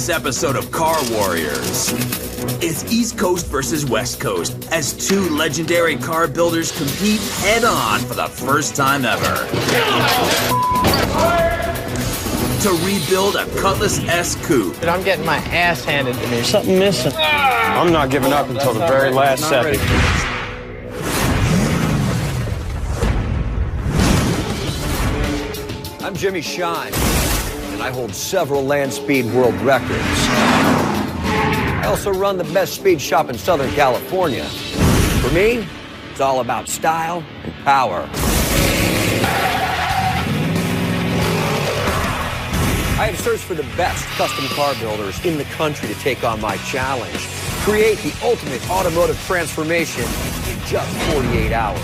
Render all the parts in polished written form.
this episode of Car Warriors. It's East Coast versus West Coast as two legendary car builders compete head-on for the first time ever to rebuild a Cutlass S coupe. I'm getting my ass handed to me. Something missing. I'm not giving up until the very last second. I'm Jimmy Shine, and I hold several land speed world records. I also run the best speed shop in Southern California. For me, it's all about style and power. I have searched for the best custom car builders in the country to take on my challenge. Create the ultimate automotive transformation in just 48 hours.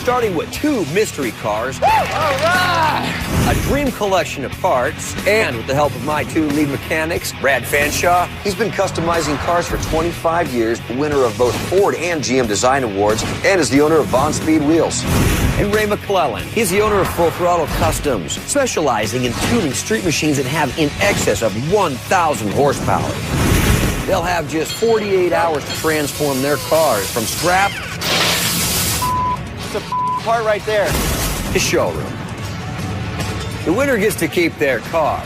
Starting with 2 mystery cars, all right, a dream collection of parts, and with the help of my 2 lead mechanics, Brad Fanshaw. He's been customizing cars for 25 years, the winner of both Ford and GM Design Awards, and is the owner of Von Speed Wheels. And Ray McClellan. He's the owner of Full Throttle Customs, specializing in tuning street machines that have in excess of 1,000 horsepower. They'll have just 48 hours to transform their cars from scrap The part right there. to showroom. The winner gets to keep their car.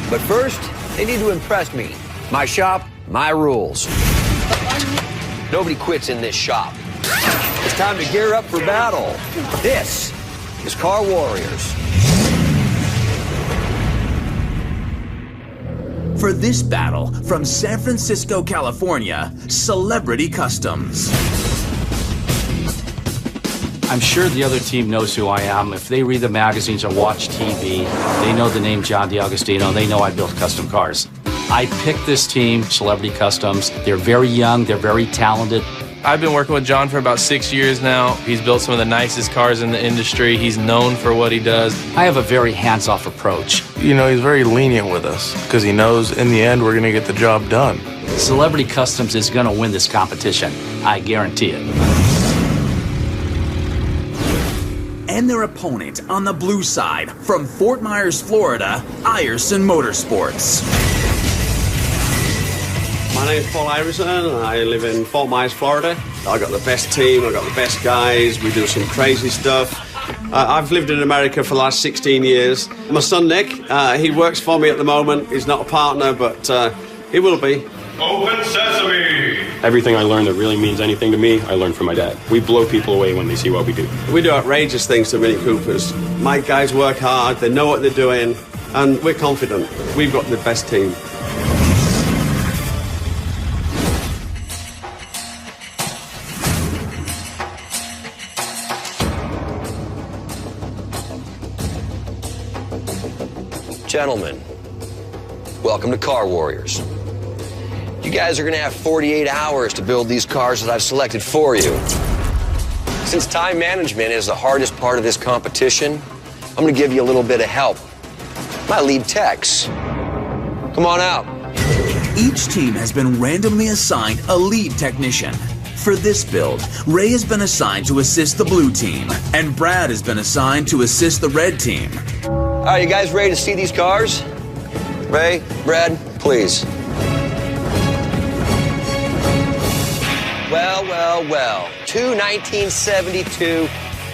But first, they need to impress me. My shop, my rules. Nobody quits in this shop. It's time to gear up for battle. This is Car Warriors. For this battle, from San Francisco, California, Celebrity Customs. I'm sure the other team knows who I am. If they read the magazines or watch TV, they know the name John DiAgostino. They know I build custom cars. I picked this team, Celebrity Customs. They're very young. They're very talented. I've been working with John for about 6 years now. He's built some of the nicest cars in the industry. He's known for what he does. I have a very hands-off approach. You know, he's very lenient with us because he knows in the end we're going to get the job done. Celebrity Customs is going to win this competition. I guarantee it. And their opponent on the blue side, from Fort Myers, Florida, Iverson Motorsports. My name's Paul Iverson. I live in Fort Myers, Florida. I got the best team. I got the best guys. We do some crazy stuff. I've lived in America for the last 16 years. My son Nick, he works for me at the moment. He's not a partner, but he will be. Open sesame! Everything I learned that really means anything to me, I learned from my dad. We blow people away when they see what we do. We do outrageous things to Mini Coopers. My guys work hard. They know what they're doing, and we're confident. We've got the best team. Gentlemen, welcome to Car Warriors. You guys are going to have 48 hours to build these cars that I've selected for you. Since time management is the hardest part of this competition, I'm going to give you a little bit of help. My lead techs. Come on out. Each team has been randomly assigned a lead technician. For this build, Ray has been assigned to assist the blue team, and Brad has been assigned to assist the red team. All right, you guys ready to see these cars? Ray, Brad, please. Well. 2 1972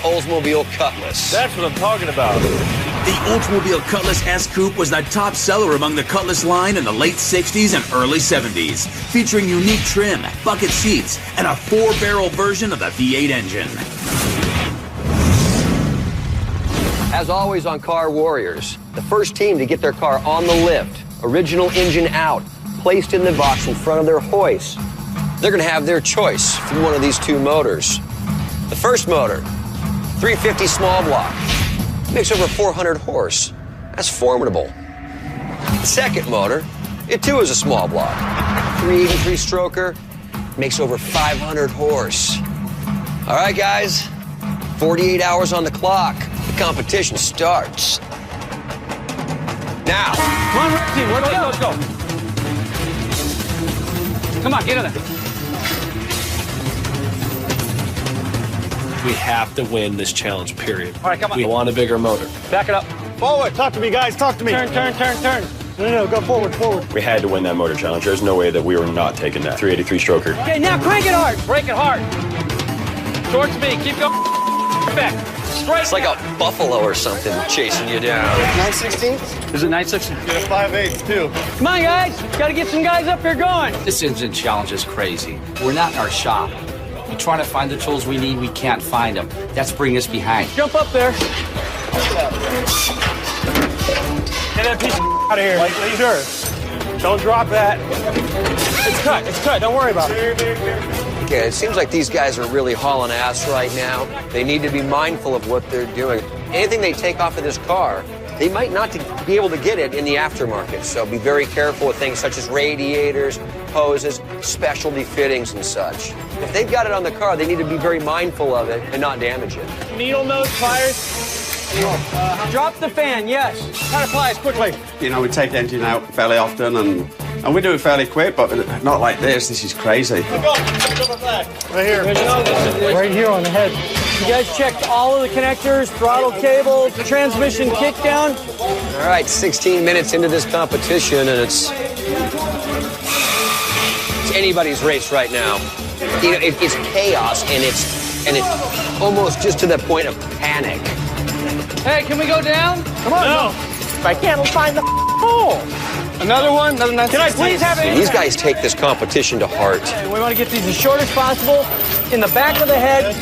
Oldsmobile Cutlass. That's what I'm talking about. The Oldsmobile Cutlass S Coupe was the top seller among the Cutlass line in the late 60s and early 70s, featuring unique trim, bucket seats, and a 4-barrel version of the V8 engine. As always on Car Warriors, the first team to get their car on the lift, original engine out, placed in the box in front of their hoist, they're going to have their choice from one of these 2 motors. The first motor, 350 small block, makes over 400 horse. That's formidable. The second motor, it too is a small block, 383 stroker, makes over 500 horse. All right, guys, 48 hours on the clock. The competition starts now. Come on, red team. Let's go. Come on, get in there. We have to win this challenge, period. All right, come on. We want a bigger motor. Back it up. Forward. Talk to me, guys. Talk to me. Turn. No, go forward. We had to win that motor challenge. There's no way that we were not taking that 383 stroker. Okay, now crank it hard. Break it hard. Short speed. Keep going. Back. Straight. It's like a buffalo or something chasing you down. 9/16? Is it 9/16? Get a 5/8 too. Come on, guys. Got to get some guys up here going. This engine challenge is crazy. We're not in our shop. We're trying to find the tools we need. We can't find them. That's bringing us behind. Jump up there. Get that piece of out of here. Like laser. Don't drop that. It's cut. Don't worry about it. Okay, it seems like these guys are really hauling ass right now. They need to be mindful of what they're doing. Anything they take off of this car, they might not be able to get it in the aftermarket. So be very careful with things such as radiators, hoses, specialty fittings and such. If they've got it on the car, they need to be very mindful of it and not damage it. Needle nose pliers. Drop the fan, yes. Cut pliers quickly. You know, we take the engine out fairly often, and we do it fairly quick, but not like this. This is crazy. Right here. Right here on the head. You guys checked all of the connectors, throttle cables, transmission kickdown. All right, 16 minutes into this competition, and it's anybody's race right now. You know, it's chaos, and it's almost just to the point of panic. Hey, can we go down? Come on. No. I can't find the hole. Another one? Can I please have it? These guys take this competition to heart. We want to get these as short as possible in the back of the head.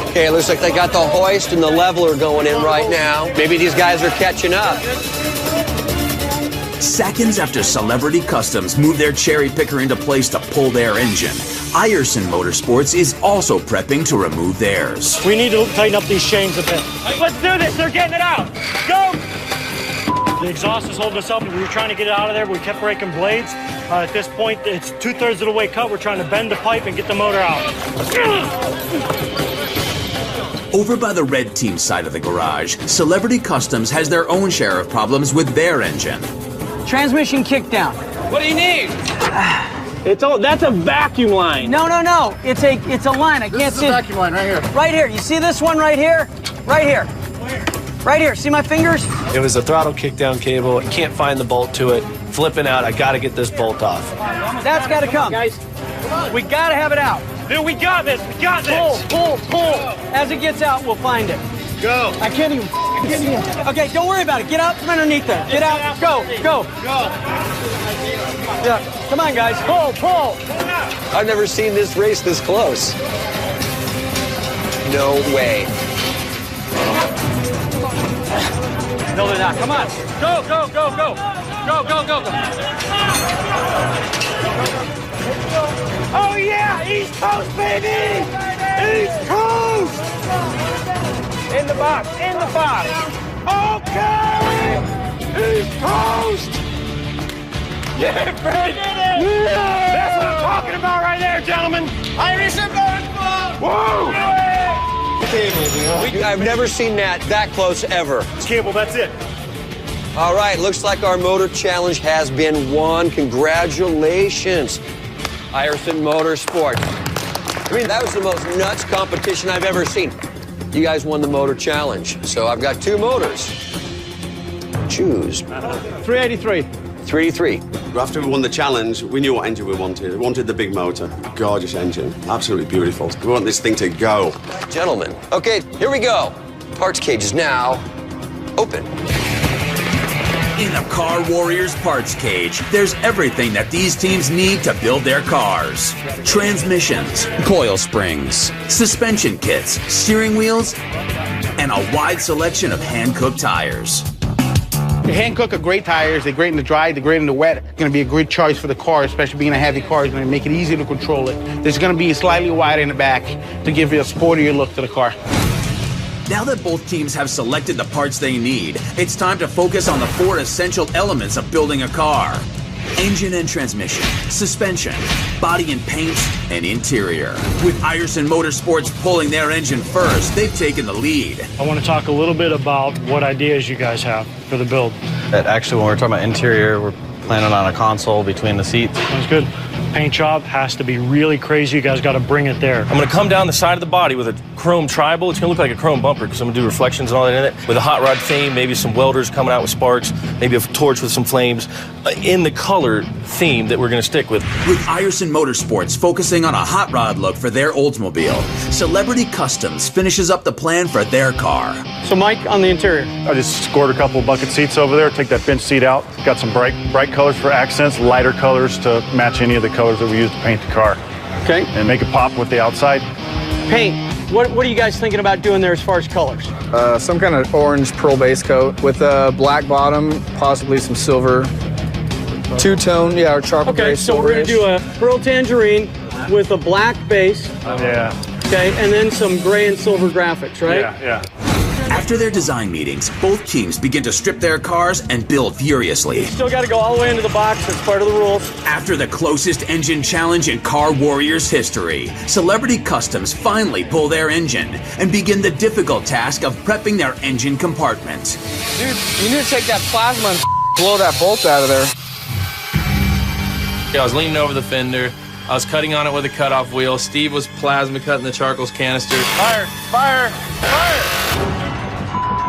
Okay, it looks like they got the hoist and the leveler going in right now. Maybe these guys are catching up. Seconds after Celebrity Customs moved their cherry picker into place to pull their engine, Ireson Motorsports is also prepping to remove theirs. We need to tighten up these chains a bit. Let's do this. They're getting it out. Go! The exhaust is holding us up. We were trying to get it out of there, but we kept breaking blades. At this point, it's 2/3 of the way cut. We're trying to bend the pipe and get the motor out. Over by the red team side of the garage, Celebrity Customs has their own share of problems with their engine. Transmission kickdown. What do you need? That's a vacuum line. No. It's a line. I can't see. This is a vacuum line right here. Right here. You see this one right here? Right here. Right here. See my fingers? It was a throttle kickdown cable. I can't find the bolt to it. Flipping out. I got to get this bolt off. That's got to come. Guys, we got to have it out. Dude, we got this. Pull. As it gets out, we'll find it. Go. I can't even. Okay, don't worry about it. Get out from underneath there. Get out. Go. Yeah. Come on, guys. Pull. I've never seen this race this close. No way. No, they're not. Come on. Go. Oh, yeah. East Coast, baby. East Coast. In the box. Okay. East Coast. Yeah, Fred. Yeah. That's what I'm talking about right there, gentlemen. Irish Motorsport. Whoa. I've never seen that close ever. Cable, that's it. All right, looks like our motor challenge has been won. Congratulations, Ireson Motorsport. I mean, that was the most nuts competition I've ever seen. You guys won the motor challenge, so I've got 2 motors. Choose. 383. 383. After we won the challenge, we knew what engine we wanted. We wanted the big motor. Gorgeous engine. Absolutely beautiful. We want this thing to go. Gentlemen, okay, here we go. Parts cage is now open. In the Car Warriors parts cage, there's everything that these teams need to build their cars. Transmissions, coil springs, suspension kits, steering wheels, and a wide selection of Hankook tires. Hankook are great tires. They're great in the dry, they're great in the wet. Going to be a great choice for the car, especially being a heavy car. It's going to make it easy to control it. There's going to be slightly wider in the back to give you a sportier look to the car. Now that both teams have selected the parts they need, it's time to focus on the 4 essential elements of building a car. Engine and transmission, suspension, body and paint, and interior. With Ireson Motorsports pulling their engine first, they've taken the lead. I want to talk a little bit about what ideas you guys have for the build. Actually, when we're talking about interior, we're planning on a console between the seats. Sounds good. paint job has to be really crazy. You guys got to bring it there. I'm going to come down the side of the body with a chrome tribal. It's going to look like a chrome bumper because I'm going to do reflections and all that in it. With a hot rod theme, maybe some welders coming out with sparks, maybe a torch with some flames, in the color theme that we're going to stick with. With Ireson Motorsports focusing on a hot rod look for their Oldsmobile, Celebrity Customs finishes up the plan for their car. So Mike, on the interior. I just scored a couple bucket seats over there, take that bench seat out. Got some bright colors for accents, lighter colors to match any of the colors that we use to paint the car. Okay. And make it pop with the outside. Paint. What are you guys thinking about doing there as far as colors? Some kind of orange pearl base coat with a black bottom, possibly some silver. Two-tone, or chocolate gray. Okay, so we're going to do a pearl tangerine with a black base. Yeah. Okay, and then some gray and silver graphics, right? Yeah. After their design meetings, both teams begin to strip their cars and build furiously. Still got to go all the way into the box. That's part of the rules. After the closest engine challenge in Car Warriors history, Celebrity Customs finally pull their engine and begin the difficult task of prepping their engine compartment. Dude, you need to take that plasma and blow that bolt out of there. I was leaning over the fender. I was cutting on it with a cutoff wheel. Steve was plasma cutting the charcoal canister. Fire!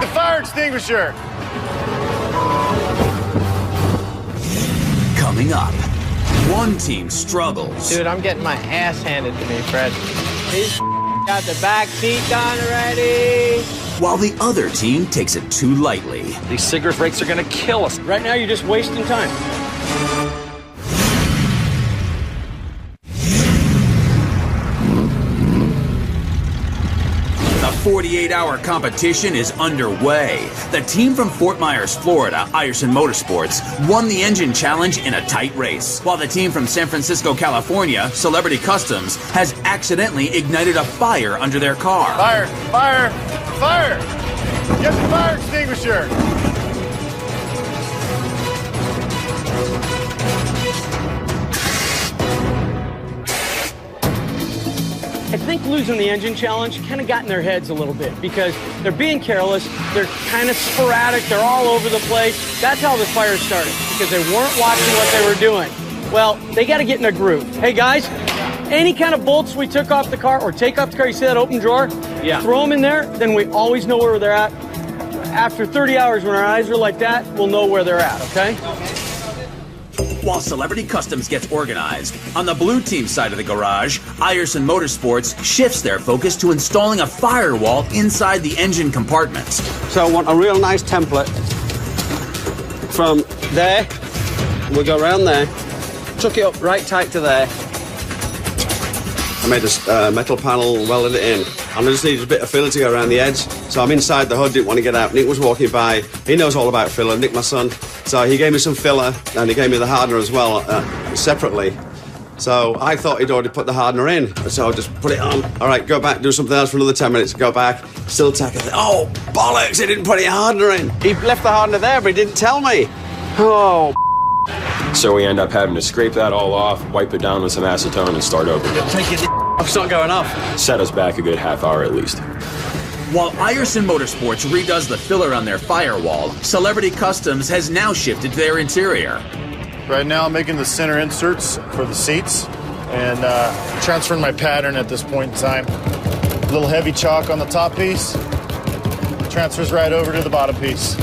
The fire extinguisher! Coming up, one team struggles. Dude, I'm getting my ass handed to me, Fred. He's got the back seat done already. While the other team takes it too lightly. These cigarette brakes are going to kill us. Right now, you're just wasting time. The 48-hour competition is underway. The team from Fort Myers, Florida, Ireson Motorsports, won the engine challenge in a tight race, while the team from San Francisco, California, Celebrity Customs, has accidentally ignited a fire under their car. Fire! Get the fire extinguisher! I think losing the engine challenge kind of got in their heads a little bit because they're being careless, they're kind of sporadic, they're all over the place. That's how the fire started, because they weren't watching what they were doing. Well, they got to get in a groove. Hey guys, any kind of bolts we took off the car or take off the car, you see that open drawer? Yeah. Throw them in there, then we always know where they're at. After 30 hours when our eyes are like that, we'll know where they're at, okay? While Celebrity Customs gets organized, on the blue team side of the garage, Ireson Motorsports shifts their focus to installing a firewall inside the engine compartment. So I want a real nice template from there. We'll go around there, tuck it up right tight to there. I made a metal panel, welded it in, and I just needed a bit of filler to go around the edge. So I'm inside the hood, didn't want to get out. Nick was walking by. He knows all about filler, Nick, my son. So he gave me some filler, and he gave me the hardener as well, separately. So I thought he'd already put the hardener in. So I just put it on. All right, go back, do something else for another 10 minutes. Go back, still tacking. Oh, bollocks, he didn't put any hardener in. He left the hardener there, but he didn't tell me. Oh, So we end up having to scrape that all off, wipe it down with some acetone, and start over again. take it. It's not going off. Set us back a good half hour at least. While Ireson Motorsports redoes the filler on their firewall, Celebrity Customs has now shifted to their interior. Right now I'm making the center inserts for the seats and transferring my pattern at this point in time. A little heavy chalk on the top piece, transfers right over to the bottom piece.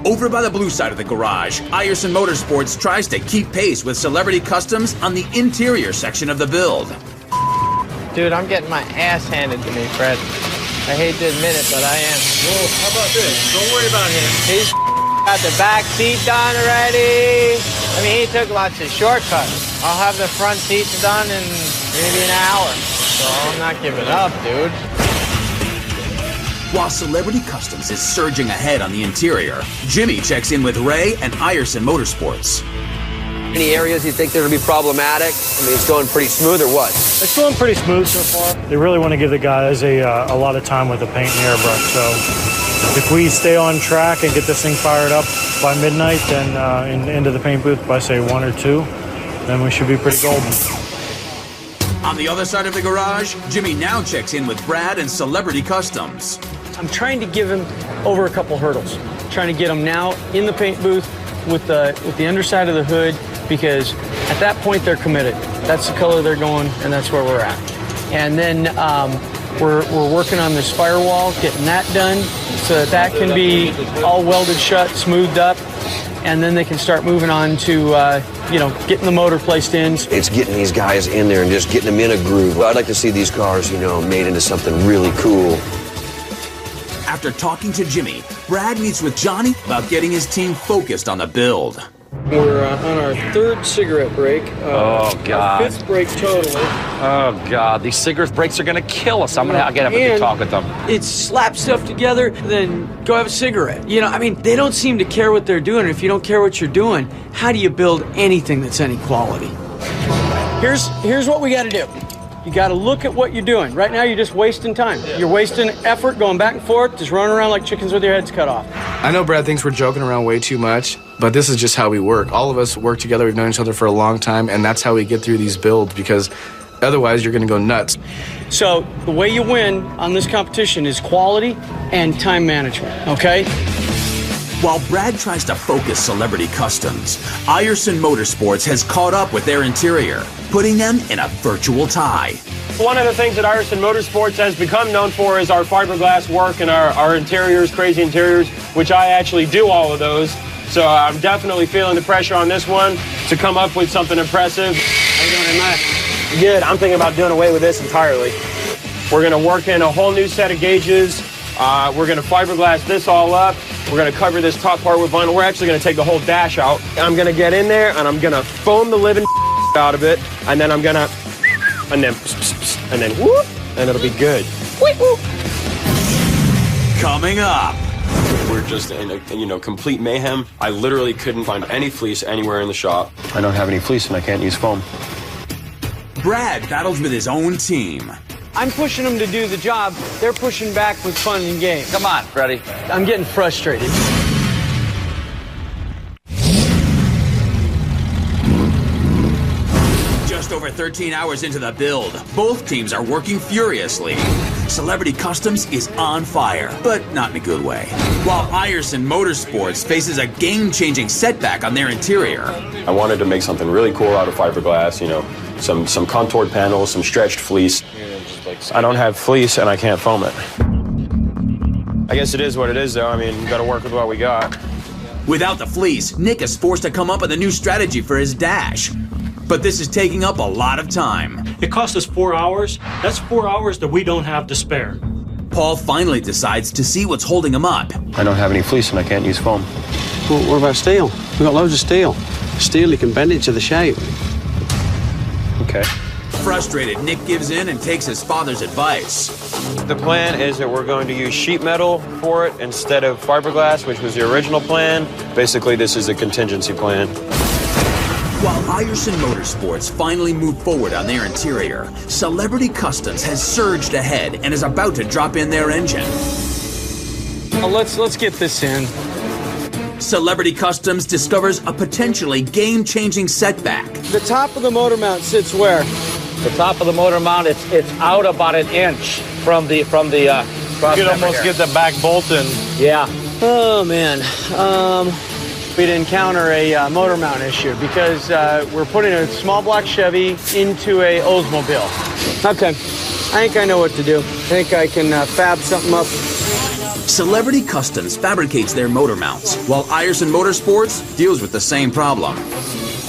Over by the blue side of the garage, Ireson Motorsports tries to keep pace with Celebrity Customs on the interior section of the build. Dude, I'm getting my ass handed to me, Fred. I hate to admit it, but I am. Whoa, how about this? Don't worry about him. He's got the back seat done already. I mean, he took lots of shortcuts. I'll have the front seats done in maybe an hour. So I'm not giving up, dude. While Celebrity Customs is surging ahead on the interior, Jimmy checks in with Ray and Ireson Motorsports. Any areas you think that will be problematic? I mean, it's going pretty smooth or what? It's going pretty smooth so far. They really want to give the guys a lot of time with the paint and airbrush. So if we stay on track and get this thing fired up by midnight, then into the paint booth by, say, 1 or 2, then we should be pretty golden. On the other side of the garage, Jimmy now checks in with Brad and Celebrity Customs. I'm trying to give him over a couple hurdles. Trying to get him now in the paint booth with the underside of the hood, because At that point, they're committed. That's the color they're going, and that's where we're at. And then we're working on this firewall, getting that done so that can be all welded shut, smoothed up, and then they can start moving on to, getting the motor placed in. It's getting these guys in there and just getting them in a groove. I'd like to see these cars, made into something really cool. After talking to Jimmy, Brad meets with Johnny about getting his team focused on the build. We're on our third cigarette break. Oh, God. Our fifth break totally. Oh, God. These cigarette breaks are going to kill us. I'm going to have a big talk with them. It's slap stuff together, then go have a cigarette. They don't seem to care what they're doing. If you don't care what you're doing, how do you build anything that's any quality? Here's what we got to do. You got to look at what you're doing. Right now, you're just wasting time. You're wasting effort going back and forth, just running around like chickens with your heads cut off. I know Brad thinks we're joking around way too much, but this is just how we work. All of us work together. We've known each other for a long time, and that's how we get through these builds, because otherwise you're going to go nuts. So the way you win on this competition is quality and time management, okay? While Brad tries to focus Celebrity Customs, Ireson Motorsports has caught up with their interior, putting them in a virtual tie. One of the things that Ireson Motorsports has become known for is our fiberglass work and our interiors, crazy interiors, which I actually do all of those. So I'm definitely feeling the pressure on this one to come up with something impressive. How you doing, Matt? Good. I'm thinking about doing away with this entirely. We're going to work in a whole new set of gauges. We're going to fiberglass this all up. We're going to cover this top part with vinyl. We're actually going to take the whole dash out. I'm going to get in there, and I'm going to foam the living out of it, and then I'm going to, and then whoop, and it'll be good. Whoop. Coming up. We're just in complete mayhem. I literally couldn't find any fleece anywhere in the shop. I don't have any fleece, and I can't use foam. Brad battles with his own team. I'm pushing them to do the job. They're pushing back with fun and games. Come on, Freddie. I'm getting frustrated. Just over 13 hours into the build, both teams are working furiously. Celebrity Customs is on fire, but not in a good way. While Ireson Motorsports faces a game-changing setback on their interior. I wanted to make something really cool out of fiberglass, some contoured panels, some stretched fleece. I don't have fleece and I can't foam it. I guess it is what it is, though. We got to work with what we got. Without the fleece, Nick is forced to come up with a new strategy for his dash. But this is taking up a lot of time. It cost us 4 hours. That's 4 hours that we don't have to spare. Paul finally decides to see what's holding him up. I don't have any fleece and I can't use foam. Well, what about steel? We've got loads of steel. Steel, you can bend it to the shape. Okay. Frustrated, Nick gives in and takes his father's advice. The plan is that we're going to use sheet metal for it instead of fiberglass, which was the original plan. Basically, this is a contingency plan. While Ireson Motorsports finally moved forward on their interior, Celebrity Customs has surged ahead and is about to drop in their engine. Let's get this in. Celebrity Customs discovers a potentially game-changing setback. The top of the motor mount sits where? The top of the motor mount, it's out about an inch from the cross You could almost get the back bolt in. Yeah. Oh, man. We'd encounter a motor mount issue because we're putting a small block Chevy into a Oldsmobile. Okay. I think I know what to do. I think I can fab something up. Celebrity Customs fabricates their motor mounts, while Ireson Motorsports deals with the same problem.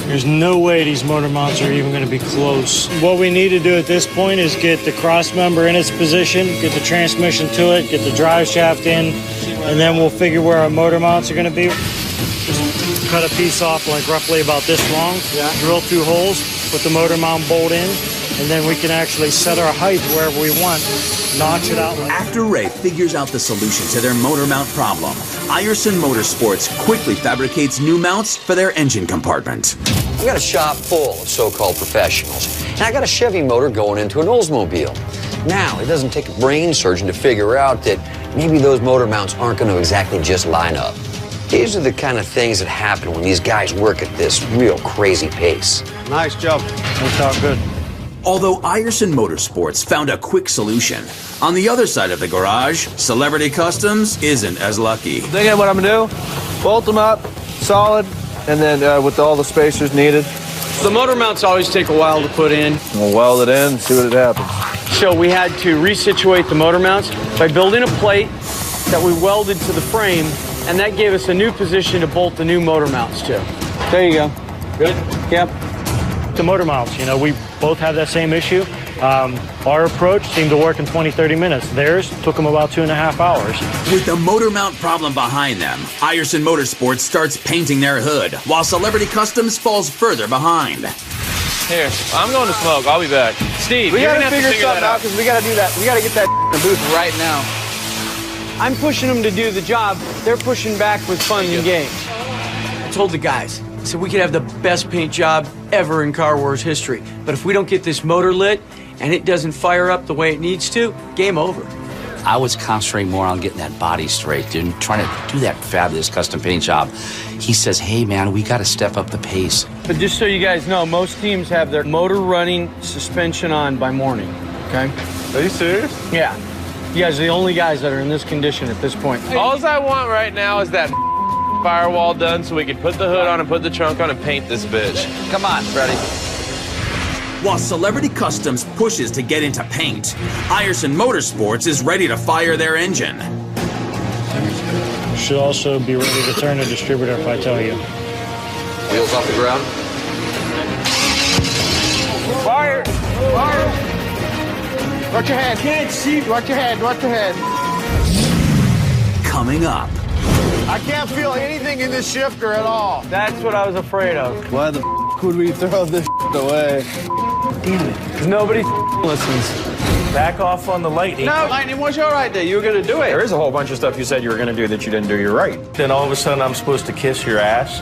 There's no way these motor mounts are even going to be close. What we need to do at this point is get the cross member in its position, get the transmission to it, get the drive shaft in, and then we'll figure where our motor mounts are going to be. Just cut a piece off like roughly about this long, drill 2 holes, put the motor mount bolt in, and then we can actually set our height wherever we want, notch it out. After Ray figures out the solution to their motor mount problem, Ireson Motorsports quickly fabricates new mounts for their engine compartment. I've got a shop full of so-called professionals, and I got a Chevy motor going into an Oldsmobile. Now, it doesn't take a brain surgeon to figure out that maybe those motor mounts aren't going to exactly just line up. These are the kind of things that happen when these guys work at this real crazy pace. Nice job. Worked out good. Although Ireson Motorsports found a quick solution, on the other side of the garage, Celebrity Customs isn't as lucky. Think of what I'm gonna do? Bolt them up, solid, and then with all the spacers needed, The motor mounts always take a while to put in. We'll weld it in, see what happens. So we had to resituate the motor mounts by building a plate that we welded to the frame, and that gave us a new position to bolt the new motor mounts to. There you go. Good? Yep. The motor mounts, you know, we both have that same issue. Our approach seemed to work in 20-30 minutes. Theirs took them about 2.5 hours. With the motor mount problem behind them, Iverson Motorsports starts painting their hood, while Celebrity Customs falls further behind. Here, I'm going to smoke. I'll be back. Steve, We you're gotta gonna have to figure something out because we gotta do that. We gotta get that in the booth right now. I'm pushing them to do the job. They're pushing back with fun and games. I told the guys, I said we could have the best paint job ever in Car Wars history. But if we don't get this motor lit and it doesn't fire up the way it needs to, game over. I was concentrating more on getting that body straight and trying to do that fabulous custom paint job. He says, hey, man, we got to step up the pace. But just so you guys know, most teams have their motor running, suspension on by morning, okay? Are you serious? Yeah. You guys are the only guys that are in this condition at this point. All I want right now is that firewall done so we can put the hood on and put the trunk on and paint this bitch. Come on, Freddie. While Celebrity Customs pushes to get into paint, Iverson Motorsports is ready to fire their engine. Should also be ready to turn the distributor if I tell you. Wheels off the ground. Fire! Fire! Watch your head. Can't see. Watch your head. Watch your head. Coming up. I can't feel anything in this shifter at all. That's what I was afraid of. Why the would we throw this away? Nobody listens. Back off on the lightning. No, Lightning, what's all right there? You were going to do it. There is a whole bunch of stuff you said you were going to do that you didn't do. You're right. Then all of a sudden I'm supposed to kiss your ass.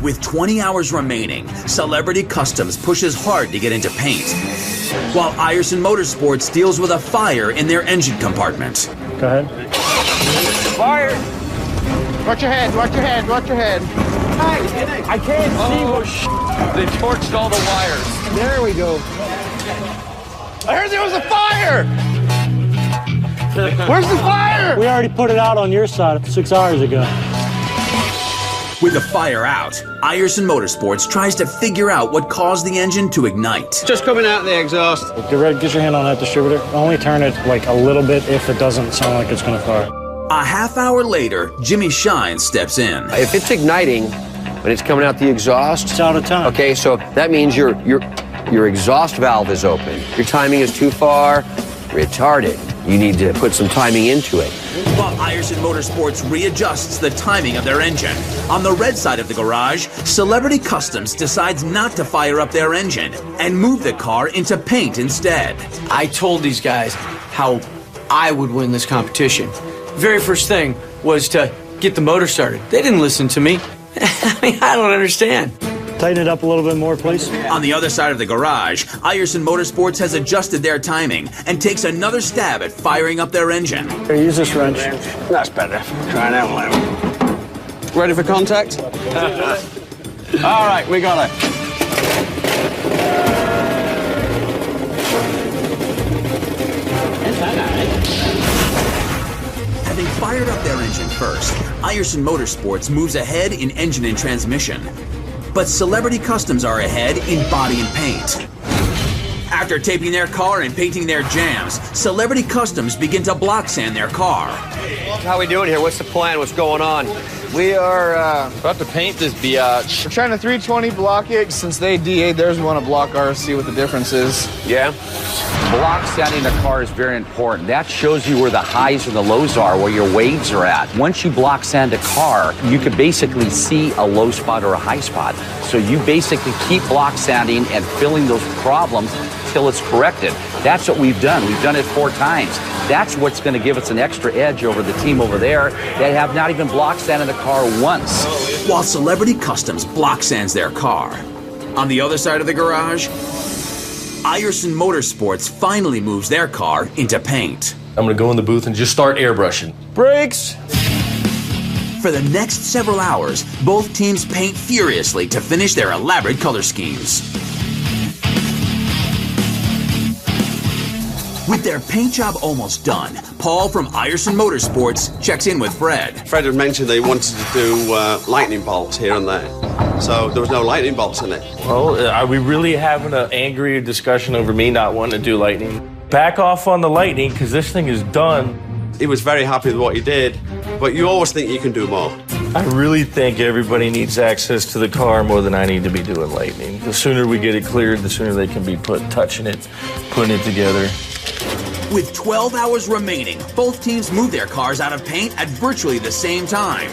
With 20 hours remaining, Celebrity Customs pushes hard to get into paint, while Iverson Motorsports deals with a fire in their engine compartment. Go ahead. Fire! Watch your head. Watch your head. Watch your head. I can't see what They torched all the wires. There we go. I heard there was a fire! Where's the fire? We already put it out on your side 6 hours ago. With the fire out, Iverson Motorsports tries to figure out what caused the engine to ignite. Just coming out the exhaust. Get ready, get your hand on that distributor. Only turn it like a little bit if it doesn't sound like it's gonna fire. A half hour later, Jimmy Shine steps in. If it's igniting when it's coming out the exhaust, It's out of time. okay, so that means your exhaust valve is open. Your timing is too far, retarded. You need to put some timing into it. While Iverson Motorsports readjusts the timing of their engine, on the red side of the garage, Celebrity Customs decides not to fire up their engine and move the car into paint instead. I told these guys how I would win this competition. Very first thing was to get the motor started. They didn't listen to me. I mean, I don't understand. Tighten it up a little bit more, please. On the other side of the garage, Iverson Motorsports has adjusted their timing and takes another stab at firing up their engine. Here, use this wrench. That's better. Try that one. Ready for contact? All right, we got it. Having fired up their engine first, Iverson Motorsports moves ahead in engine and transmission. But Celebrity Customs are ahead in body and paint. After taping their car and painting their jams, Celebrity Customs begin to block sand their car. How we doing here? What's the plan? What's going on? We are About to paint this biatch. we're trying to 320 block it. Since they DA'd theirs, we want to block ours, see what the difference is. Yeah? Block sanding a car is very important. That shows you where the highs and the lows are, where your waves are at. Once you block sand a car, you can basically see a low spot or a high spot. So you basically keep block sanding and filling those problems till it's corrected. That's what we've done. We've done it 4 times. That's what's going to give us an extra edge over the team over there that have not even block sanded the car once. While Celebrity Customs block sands their car. On the other side of the garage, Iverson Motorsports finally moves their car into paint. I'm gonna go in the booth and just start airbrushing. Brakes! For the next several hours, both teams paint furiously to finish their elaborate color schemes. With their paint job almost done, Paul from Ireson Motorsports checks in with Fred. Fred had mentioned they wanted to do lightning bolts here and there. So there was no lightning bolts in it. Well, are we really having an angry discussion over me not wanting to do lightning? Back off on the lightning, because this thing is done. He was very happy with what he did, but you always think you can do more. I really think everybody needs access to the car more than I need to be doing lightning. The sooner we get it cleared, the sooner they can be touching it, putting it together. With 12 hours remaining, both teams move their cars out of paint at virtually the same time.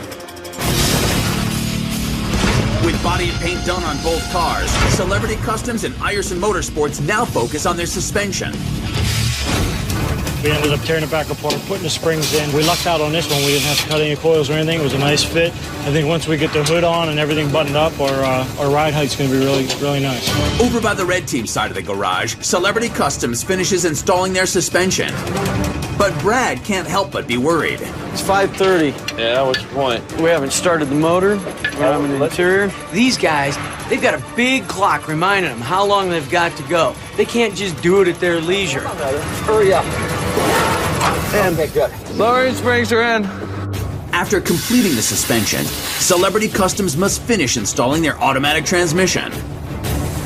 With body and paint done on both cars, Celebrity Customs and Ireson Motorsports now focus on their suspension. We ended up tearing it back apart, putting the springs in. We lucked out on this one. We didn't have to cut any coils or anything. It was a nice fit. I think once we get the hood on and everything buttoned up, our ride height's going to be really, really nice. Over by the red team side of the garage, Celebrity Customs finishes installing their suspension. But Brad can't help but be worried. It's 5:30. Yeah, what's your point? We haven't started the motor. We're on the interior. These guys, they've got a big clock reminding them how long they've got to go. They can't just do it at their leisure. Hurry up. Okay, good. Lowering springs are in. After completing the suspension, Celebrity Customs must finish installing their automatic transmission.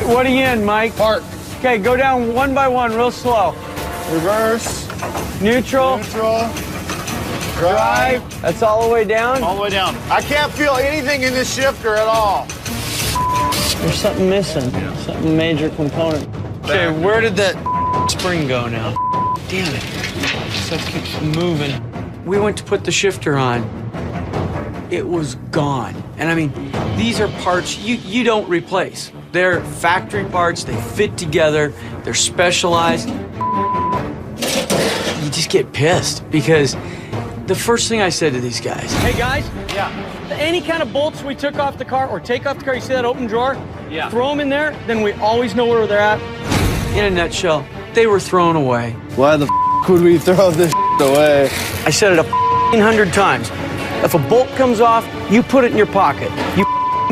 What are you in, Mike? Park. Okay, go down one by one, real slow. Reverse. Neutral. Neutral. Drive. That's all the way down? All the way down. I can't feel anything in this shifter at all. There's something missing. Something major component. Okay, where did that spring go now? Damn it. Stuff keeps moving. We went to put the shifter on. It was gone. And I mean, these are parts you don't replace. They're factory parts, they fit together, they're specialized. You just get pissed because the first thing I said to these guys, hey guys, any kind of bolts we took off the car or take off the car, you see that open drawer? Yeah. Throw them in there, then we always know where they're at. In a nutshell, they were thrown away. Why the would we throw this away? I said it 100 times. If a bolt comes off, you put it in your pocket. You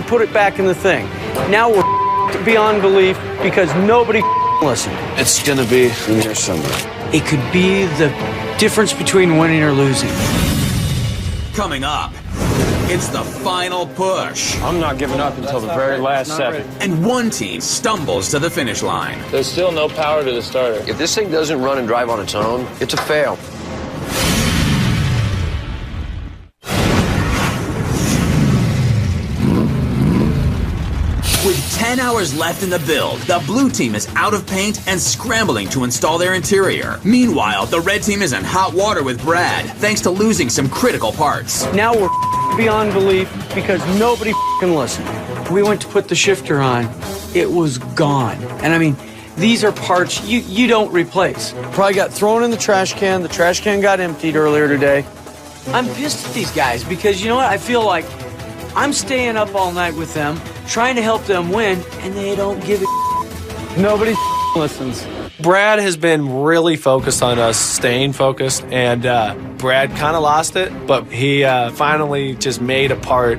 put it back in the thing. Now we're beyond belief because nobody listened. It's gonna be in here somewhere. It could be the difference between winning or losing. Coming up, it's the final push. I'm not giving up until the very last second. And one team stumbles to the finish line. There's still no power to the starter. If this thing doesn't run and drive on its own, it's a fail. With 10 hours left in the build, the blue team is out of paint and scrambling to install their interior. Meanwhile, the red team is in hot water with Brad, thanks to losing some critical parts. Now we're beyond belief because nobody listened. We went to put the shifter on. It was gone. And I mean, these are parts you don't replace. Probably got thrown in the trash can. The trash can got emptied earlier today. I'm pissed at these guys because you know what? I feel like I'm staying up all night with them, trying to help them win, and they don't give a Nobody listens. Brad has been really focused on us staying focused, and Brad kind of lost it, but he finally just made a part.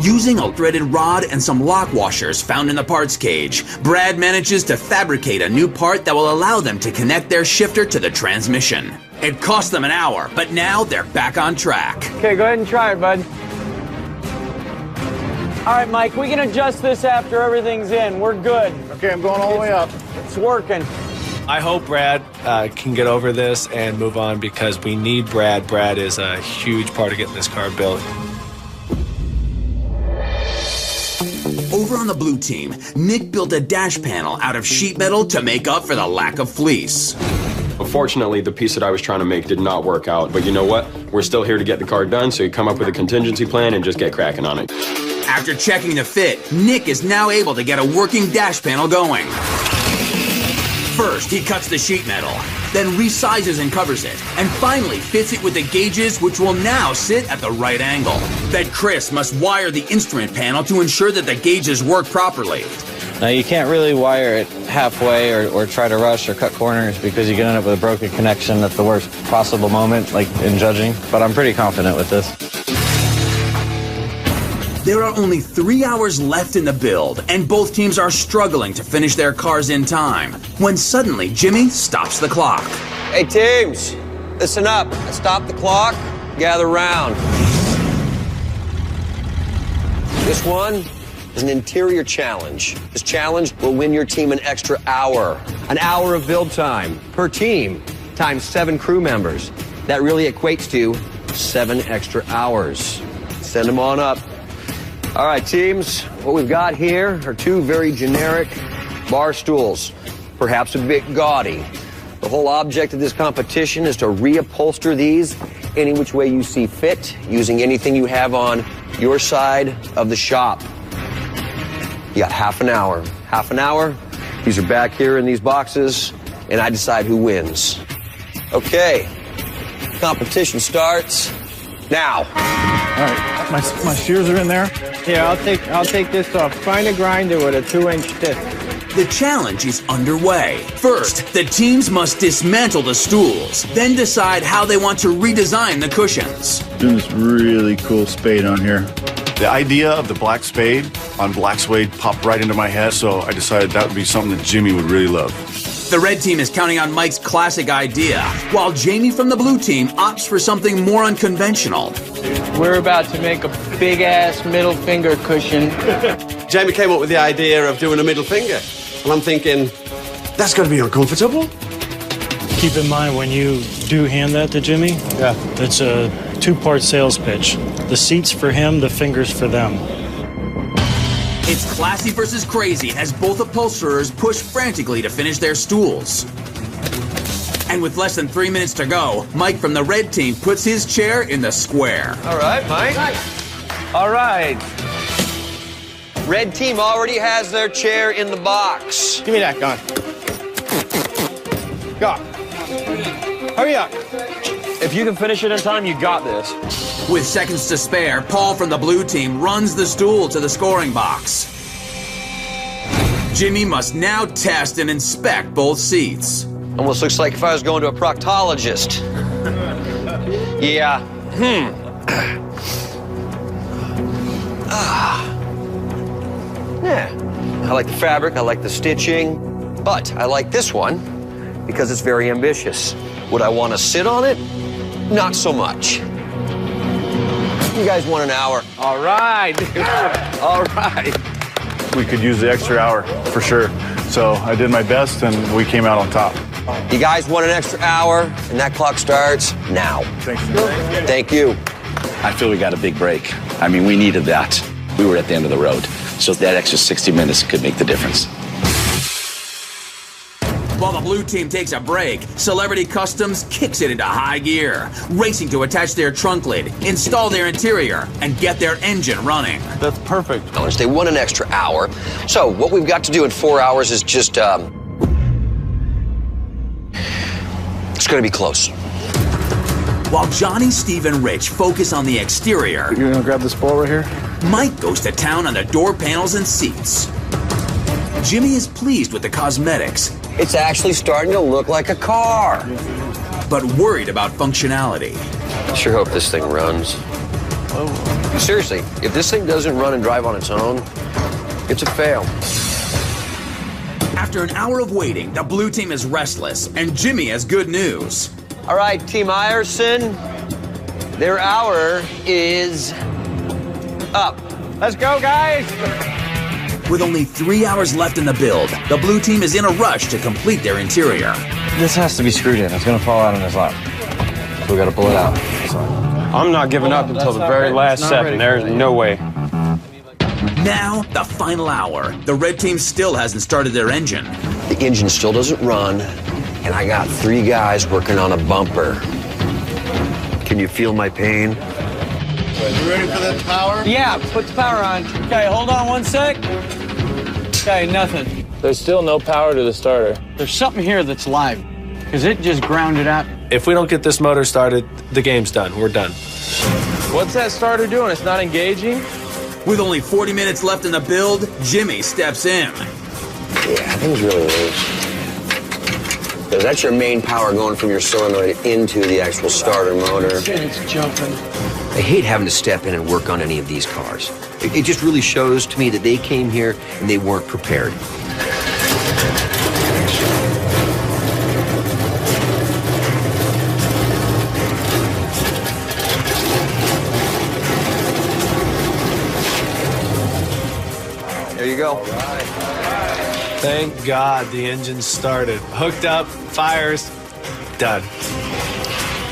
Using a threaded rod and some lock washers found in the parts cage, Brad manages to fabricate a new part that will allow them to connect their shifter to the transmission. It cost them an hour, but now they're back on track. Okay, go ahead and try it, bud. All right, Mike, we can adjust this after everything's in. We're good. Okay, I'm going all the way up. It's working. I hope Brad can get over this and move on because we need Brad. Brad is a huge part of getting this car built. Over on the blue team, Nick built a dash panel out of sheet metal to make up for the lack of fleece. Unfortunately, the piece that I was trying to make did not work out, but you know what? We're still here to get the car done, so you come up with a contingency plan and just get cracking on it. After checking the fit, Nick is now able to get a working dash panel going. First, he cuts the sheet metal, then resizes and covers it, and finally fits it with the gauges which will now sit at the right angle. Then Chris must wire the instrument panel to ensure that the gauges work properly. Now, you can't really wire it halfway or try to rush or cut corners because you can end up with a broken connection at the worst possible moment, like in judging, but I'm pretty confident with this. There are only 3 hours left in the build, and both teams are struggling to finish their cars in time, when suddenly Jimmy stops the clock. Hey, teams, listen up. Stop the clock, gather round. This one is an interior challenge. This challenge will win your team an extra hour. An hour of build time per team times 7 crew members. That really equates to 7 extra hours. Send them on up. All right, teams, what we've got here are 2 very generic bar stools, perhaps a bit gaudy. The whole object of this competition is to reupholster these any which way you see fit, using anything you have on your side of the shop. You got half an hour. Half an hour, these are back here in these boxes, and I decide who wins. Okay, competition starts now. All right, my shears are in there. Here, I'll take this off. Find a grinder with a 2-inch tip. The challenge is underway. First, the teams must dismantle the stools, then decide how they want to redesign the cushions. Doing this really cool spade on here. The idea of the black spade on black suede popped right into my head, so I decided that would be something that Jimmy would really love. The red team is counting on Mike's classic idea, while Jamie from the blue team opts for something more unconventional. We're about to make a big-ass middle finger cushion. Jamie came up with the idea of doing a middle finger. And I'm thinking, that's going to be uncomfortable. Keep in mind when you do hand that to Jimmy, it's a 2-part sales pitch. The seats for him, the fingers for them. It's classy versus crazy as both upholsterers push frantically to finish their stools. And with less than 3 minutes to go, Mike from the red team puts his chair in the square. All right, Mike. All right. Red team already has their chair in the box. Give me that gun. Go. Hurry up. If you can finish it in time, you got this. With seconds to spare, Paul from the blue team runs the stool to the scoring box. Jimmy must now test and inspect both seats. Almost looks like if I was going to a proctologist. Yeah. Yeah. I like the fabric, I like the stitching, but I like this one because it's very ambitious. Would I want to sit on it? Not so much. You guys want an hour. All right. All right. We could use the extra hour for sure. So I did my best and we came out on top. You guys want an extra hour, and that clock starts now. Thanks. Thank you. I feel we got a big break. I mean, we needed that. We were at the end of the road. So that extra 60 minutes could make the difference. While the blue team takes a break, Celebrity Customs kicks it into high gear, racing to attach their trunk lid, install their interior, and get their engine running. That's perfect. They want an extra hour. So what we've got to do in 4 hours is just, it's going to be close. While Johnny, Steve, and Rich focus on the exterior, You're gonna grab this ball right here? Mike goes to town on the door panels and seats. Jimmy is pleased with the cosmetics. It's actually starting to look like a car. But worried about functionality. I sure hope this thing runs. Seriously, if this thing doesn't run and drive on its own, it's a fail. After an hour of waiting, the blue team is restless, and Jimmy has good news. All right, Team Ierson, their hour is up. Let's go, guys. With only 3 hours left in the build, the blue team is in a rush to complete their interior. This has to be screwed in. It's going to fall out in his lap. So we got to pull it out. I'm not giving up until the very last second. There's no way. Now, the final hour. The red team still hasn't started their engine. The engine still doesn't run, and I got 3 guys working on a bumper. Can you feel my pain? You ready for the power? Yeah, put the power on. Okay, hold on 1 sec. Okay, nothing. There's still no power to the starter. There's something here that's live, because it just grounded out. If we don't get this motor started, the game's done. We're done. What's that starter doing? It's not engaging? With only 40 minutes left in the build, Jimmy steps in. Yeah, things really loose. Because that's your main power going from your solenoid into the actual starter motor. It's jumping. I hate having to step in and work on any of these cars. It just really shows to me that they came here and they weren't prepared. you go. Thank God the engine started. Hooked up, fires, done.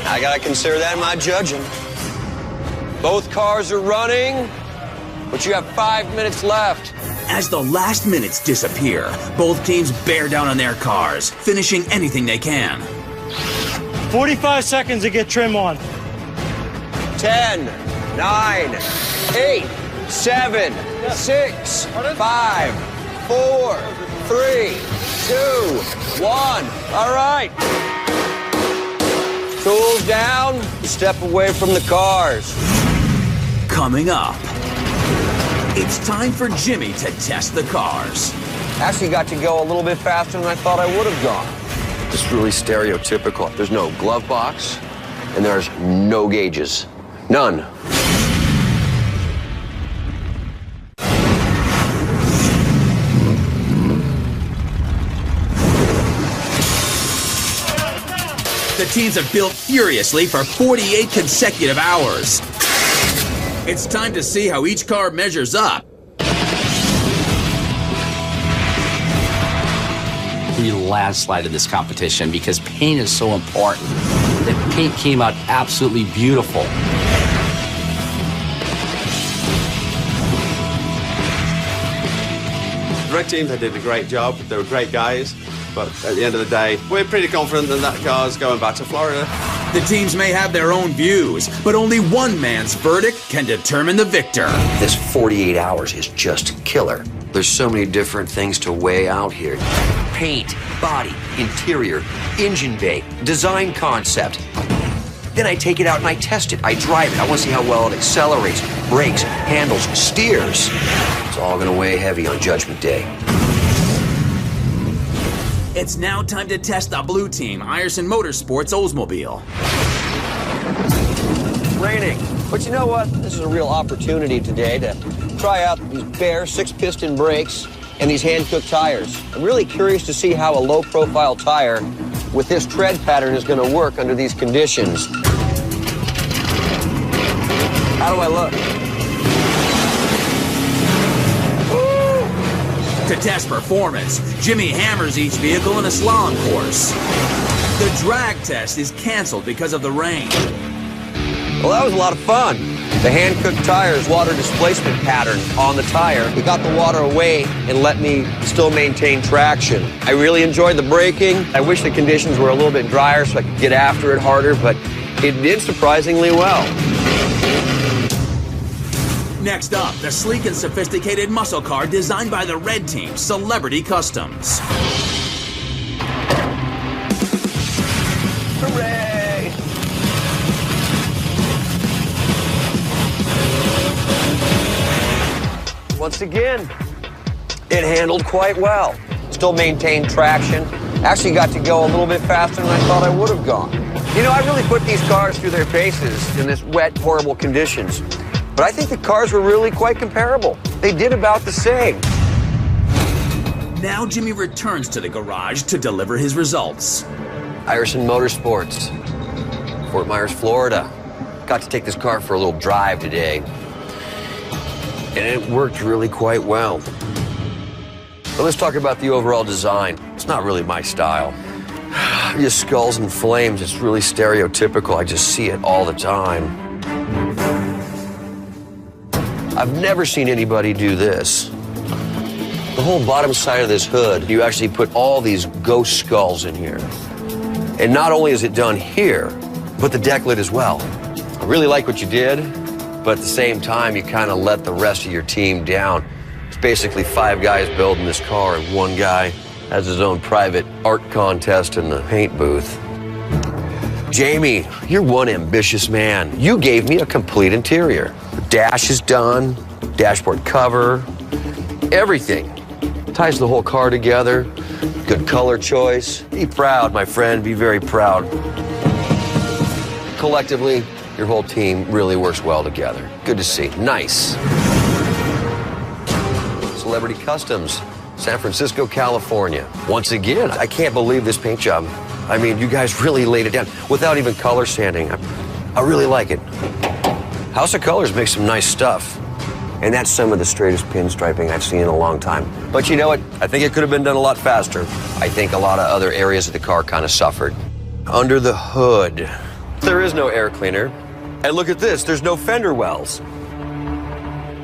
I gotta consider that in my judging. Both cars are running, but you have 5 minutes left. As the last minutes disappear, both teams bear down on their cars, finishing anything they can. 45 seconds to get trim on. 10, 9, 8, 7, 6, 5, 4, 3, 2, 1. All right. Tools down, step away from the cars. Coming up, it's time for Jimmy to test the cars. Actually got to go a little bit faster than I thought I would have gone. It's really stereotypical. There's no glove box, and there's no gauges. None. The teams have built furiously for 48 consecutive hours. It's time to see how each car measures up. We landslided this competition because paint is so important. The paint came out absolutely beautiful. The red team, they did a great job. They were great guys. But at the end of the day, we're pretty confident that car's going back to Florida. The teams may have their own views, but only one man's verdict can determine the victor. This 48 hours is just killer. There's so many different things to weigh out here. Paint, body, interior, engine bay, design concept. Then I take it out and I test it. I drive it. I want to see how well it accelerates, brakes, handles, steers. It's all going to weigh heavy on Judgment Day. It's now time to test the blue team, Ireson Motorsports Oldsmobile. Raining. But you know what? This is a real opportunity today to try out these bare 6-piston brakes and these Hankook tires. I'm really curious to see how a low-profile tire with this tread pattern is going to work under these conditions. How do I look? To test performance, Jimmy hammers each vehicle in a slalom course. The drag test is canceled because of the rain. Well, that was a lot of fun. The Hankook tire's water displacement pattern on the tire, it got the water away and let me still maintain traction. I really enjoyed the braking. I wish the conditions were a little bit drier so I could get after it harder, but it did surprisingly well. Next up, the sleek and sophisticated muscle car designed by the red team, Celebrity Customs. Hooray! Once again, it handled quite well. Still maintained traction. Actually got to go a little bit faster than I thought I would have gone. You know, I really put these cars through their paces in this wet, horrible conditions. But I think the cars were really quite comparable. They did about the same. Now Jimmy returns to the garage to deliver his results. Ireson Motorsports, Fort Myers, Florida. Got to take this car for a little drive today. And it worked really quite well. But let's talk about the overall design. It's not really my style. Just skulls and flames, it's really stereotypical. I just see it all the time. I've never seen anybody do this. The whole bottom side of this hood, you actually put all these ghost skulls in here. And not only is it done here, but the deck lid as well. I really like what you did, but at the same time, you kind of let the rest of your team down. It's basically 5 guys building this car, and 1 guy has his own private art contest in the paint booth. Jamie, you're one ambitious man. You gave me a complete interior. The dash is done, dashboard cover, everything. Ties the whole car together. Good color choice. Be proud, my friend. Be very proud. Collectively, your whole team really works well together. Good to see. Nice. Celebrity Customs, San Francisco, California. Once again, I can't believe this paint job. I mean, you guys really laid it down without even color sanding. I really like it. House of Colors makes some nice stuff. And that's some of the straightest pinstriping I've seen in a long time. But you know what? I think it could have been done a lot faster. I think a lot of other areas of the car kind of suffered. Under the hood, there is no air cleaner. And look at this, there's no fender wells.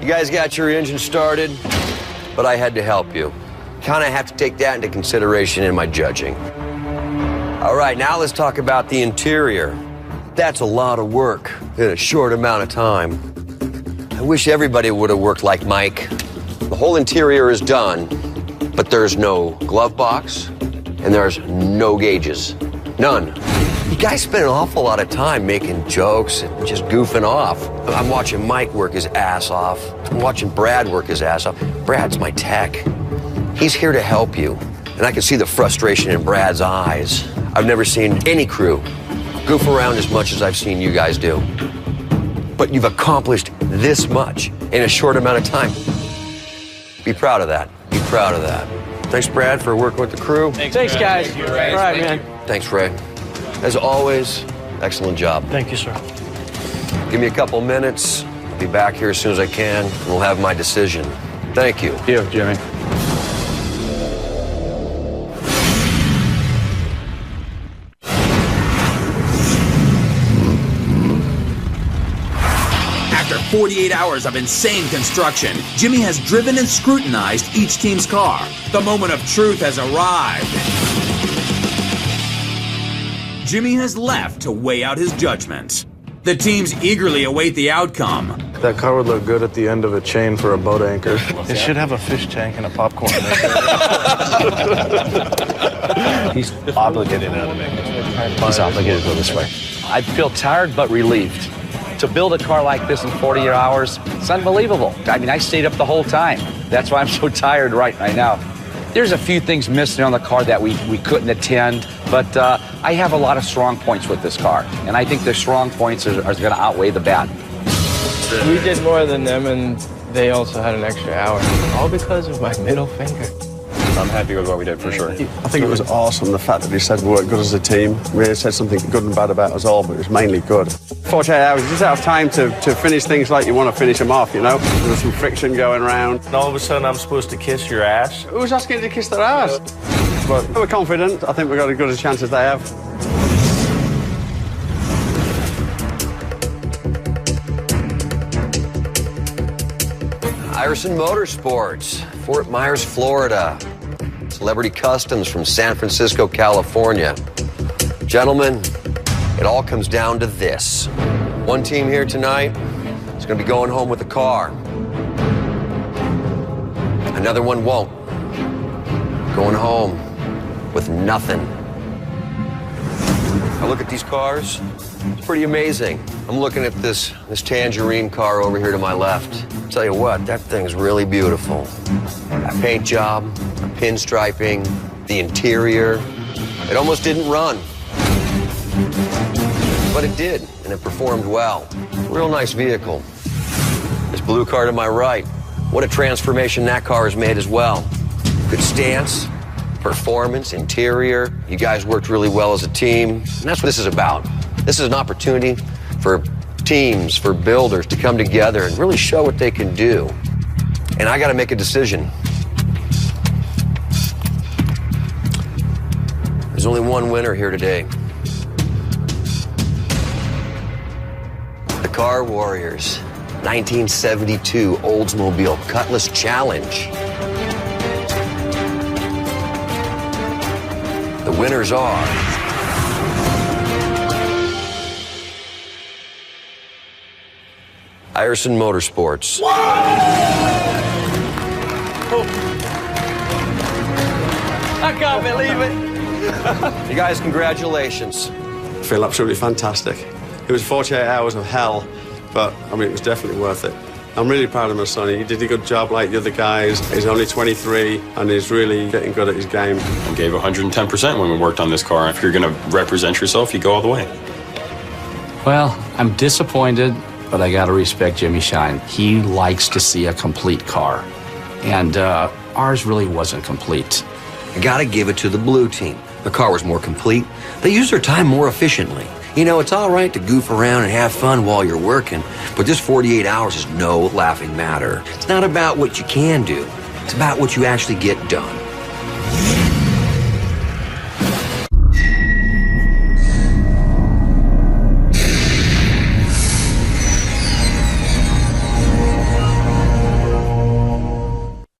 You guys got your engine started, but I had to help you. Kind of have to take that into consideration in my judging. All right, now let's talk about the interior. That's a lot of work in a short amount of time. I wish everybody would have worked like Mike. The whole interior is done, but there's no glove box and there's no gauges. None. You guys spend an awful lot of time making jokes and just goofing off. I'm watching Mike work his ass off. I'm watching Brad work his ass off. Brad's my tech. He's here to help you. And I can see the frustration in Brad's eyes. I've never seen any crew goof around as much as I've seen you guys do. But you've accomplished this much in a short amount of time. Be proud of that. Be proud of that. Thanks, Brad, for working with the crew. Thanks guys. All right, man. Thanks, Ray. As always, excellent job. Thank you, sir. Give me a couple minutes. I'll be back here as soon as I can, and we'll have my decision. Thank you. Thank you, Jimmy. After 48 hours of insane construction, Jimmy has driven and scrutinized each team's car. The moment of truth has arrived. Jimmy has left to weigh out his judgment. The teams eagerly await the outcome. That car would look good at the end of a chain for a boat anchor. It should have a fish tank and a popcorn maker. He's obligated now to make it. He's obligated to go this way. I feel tired but relieved. To build a car like this in 48 hours, it's unbelievable. I mean, I stayed up the whole time. That's why I'm so tired right now. There's a few things missing on the car that we couldn't attend, but I have a lot of strong points with this car, and I think the strong points are going to outweigh the bad. We did more than them, and they also had an extra hour, all because of my middle finger. I'm happy with what we did, for sure. I think it was awesome, the fact that he said we worked good as a team. We said something good and bad about us all, but it was mainly good. 48 hours, you just have time to finish things like you want to finish them off, you know? There's some friction going around. And all of a sudden, I'm supposed to kiss your ass? Who's asking you to kiss their ass? But we're confident. I think we've got as good a chance as they have. Iverson Motorsports, Fort Myers, Florida. Celebrity Customs from San Francisco, California. Gentlemen, it all comes down to this. One team here tonight is going to be going home with a car. Another one won't. Going home with nothing. I look at these cars, it's pretty amazing. I'm looking at this tangerine car over here to my left. I'll tell you what, that thing's really beautiful. A paint job, a pinstriping, the interior. It almost didn't run. But it did, and it performed well. Real nice vehicle. This blue car to my right, what a transformation that car has made as well. Good stance, performance, interior. You guys worked really well as a team, and that's what this is about. This is an opportunity for teams, for builders to come together and really show what they can do. And I got to make a decision. There's only one winner here today. The Car Warriors 1972 Oldsmobile Cutlass Challenge. The winners are Iverson Motorsports. I can't believe it. You guys, congratulations. I feel absolutely fantastic. It was 48 hours of hell, but I mean, it was definitely worth it. I'm really proud of my son. He did a good job like the other guys. He's only 23 and he's really getting good at his game. We gave 110% when we worked on this car. If you're going to represent yourself, you go all the way. Well, I'm disappointed, but I got to respect Jimmy Shine. He likes to see a complete car, and ours really wasn't complete. I got to give it to the blue team. The car was more complete. They used their time more efficiently. You know, it's all right to goof around and have fun while you're working, but this 48 hours is no laughing matter. It's not about what you can do. It's about what you actually get done.